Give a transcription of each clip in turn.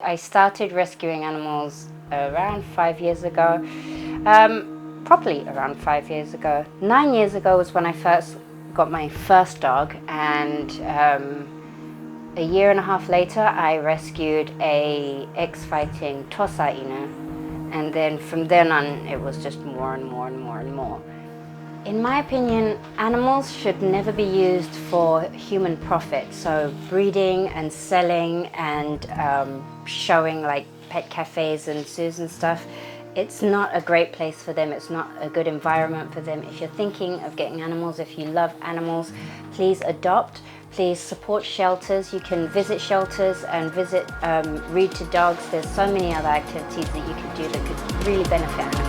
I started rescuing animals around 5 years ago, probably around 5 years ago. 9 years ago was when I first got my first dog, and a year and a half later I rescued a ex-fighting Tosa Inu, and then from then on it was just more and more and more and more. In my opinion, animals should never be used for human profit, so breeding and selling and showing like pet cafes and zoos and stuff. It's not a great place for them, it's not a good environment for them. If you're thinking of getting animals, if you love animals, please adopt, please support shelters. You can visit shelters and read to dogs. There's so many other activities that you can do that could really benefit animals.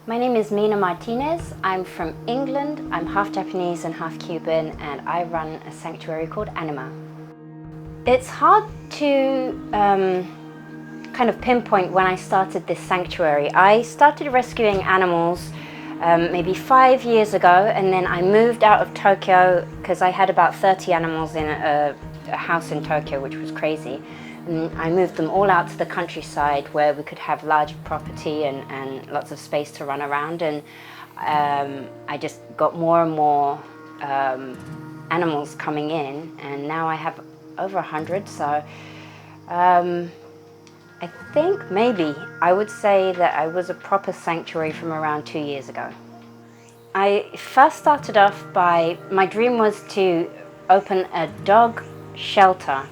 My name is Mina Martinez. I'm from England. I'm half Japanese and half Cuban, and I run a sanctuary called AnimO. It's hard to kind of pinpoint when I started this sanctuary. I started rescuing animals maybe 5 years ago, and then I moved out of Tokyo because I had about 30 animals in a house in Tokyo, which was crazy. I moved them all out to the countryside where we could have large property and lots of space to run around, and I just got more and more animals coming in, and now I have over 100, so I think maybe I would say that I was a proper sanctuary from around 2 years ago. I first started off by, my dream was to open a dog shelter.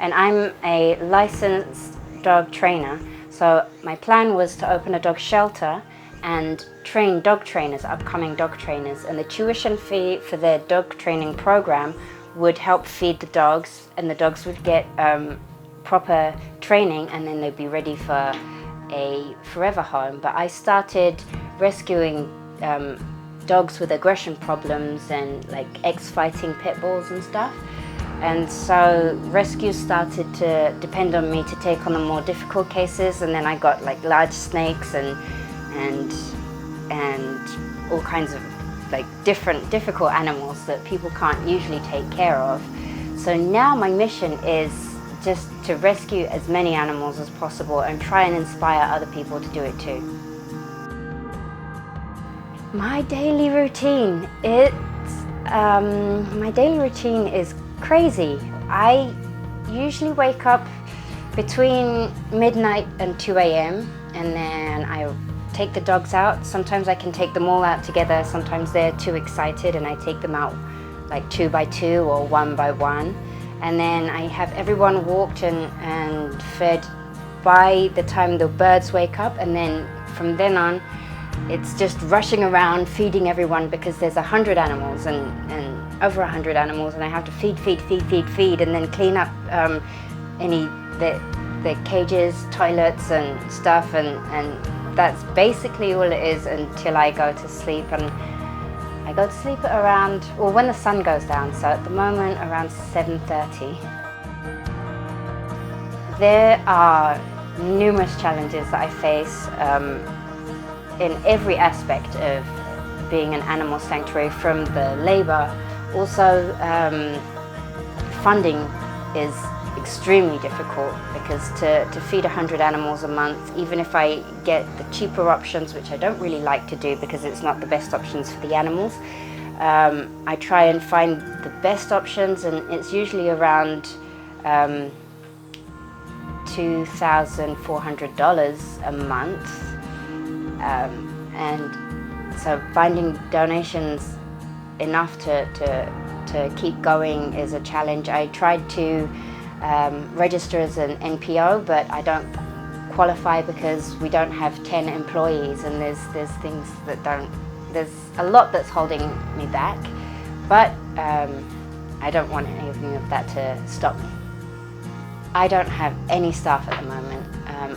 And I'm a licensed dog trainer, so my plan was to open a dog shelter and train dog trainers, upcoming dog trainers, and the tuition fee for their dog training program would help feed the dogs, and the dogs would get proper training, and then they'd be ready for a forever home. But I started rescuing dogs with aggression problems and like ex-fighting pit bulls and stuff. And so rescues started to depend on me to take on the more difficult cases, and then I got like large snakes and all kinds of like different difficult animals that people can't usually take care of. So now my mission is just to rescue as many animals as possible and try and inspire other people to do it too. My daily routine, my daily routine is crazy. I usually wake up between midnight and 2 a.m. and then I take the dogs out. Sometimes I can take them all out together, sometimes they're too excited and I take them out like 2 by 2 or 1 by 1. And then I have everyone walked and fed by the time the birds wake up, and then from then on it's just rushing around feeding everyone because there's 100 animals and over 100 animals, and I have to feed, and then clean up the cages, toilets and stuff, and that's basically all it is until I go to sleep. And I go to sleep at around, well, when the sun goes down, so at the moment around 7:30. There are numerous challenges that I face in every aspect of being an animal sanctuary, from the labor. Also, funding is extremely difficult because to feed 100 animals a month, even if I get the cheaper options, which I don't really like to do because it's not the best options for the animals, I try and find the best options, and it's usually around $2,400 a month. And so finding donations enough to keep going is a challenge. I tried to register as an NPO, but I don't qualify because we don't have 10 employees, and there's things that there's a lot that's holding me back, but I don't want anything of that to stop me. I don't have any staff at the moment.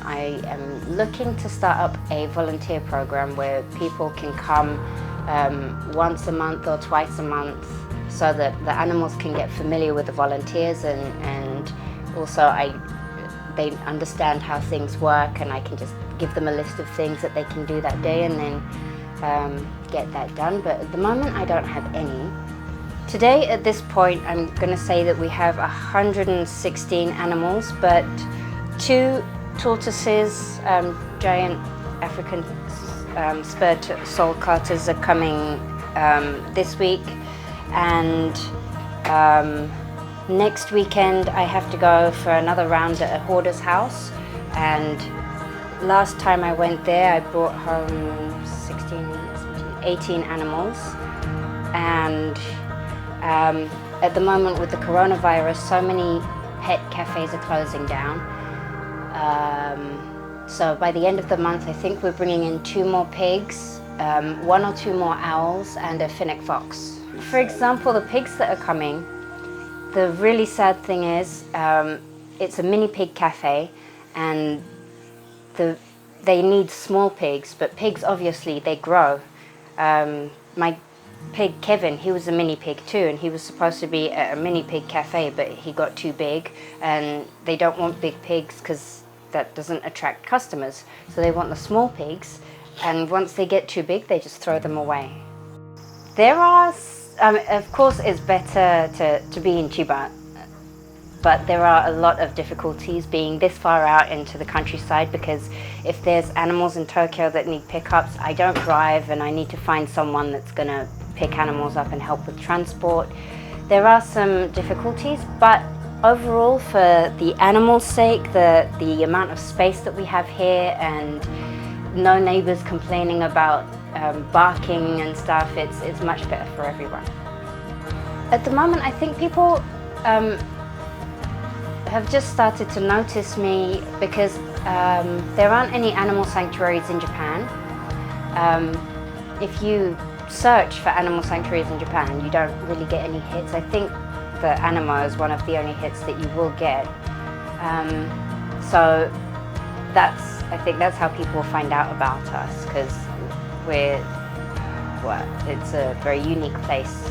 I am looking to start up a volunteer program where people can come once a month or twice a month so that the animals can get familiar with the volunteers and also they understand how things work, and I can just give them a list of things that they can do that day and then get that done. But at the moment I don't have any. Today at this point I'm going to say that we have 116 animals, but 2 tortoises, giant African spurred soul carters are coming this week, and next weekend I have to go for another round at a hoarder's house, and last time I went there I brought home 18 animals, and at the moment with the coronavirus so many pet cafes are closing down. So by the end of the month I think we're bringing in 2 more pigs, 1 or 2 more owls and a finnick fox. For example, the pigs that are coming, the really sad thing is it's a mini pig cafe, and they need small pigs, but pigs obviously they grow. My pig Kevin, he was a mini pig too, and he was supposed to be at a mini pig cafe, but he got too big, and they don't want big pigs because that doesn't attract customers, so they want the small pigs, and once they get too big they just throw them away. There are, of course it's better to be in Chiba, but there are a lot of difficulties being this far out into the countryside, because if there's animals in Tokyo that need pickups, I don't drive and I need to find someone that's going to pick animals up and help with transport. There are some difficulties, but overall for the animals' sake, the amount of space that we have here and no neighbors complaining about barking and stuff, it's much better for everyone. At the moment I think people have just started to notice me because there aren't any animal sanctuaries in Japan. If you search for animal sanctuaries in Japan, you don't really get any hits. I think the AnimO is one of the only hits that you will get. So I think that's how people find out about us, because it's a very unique place.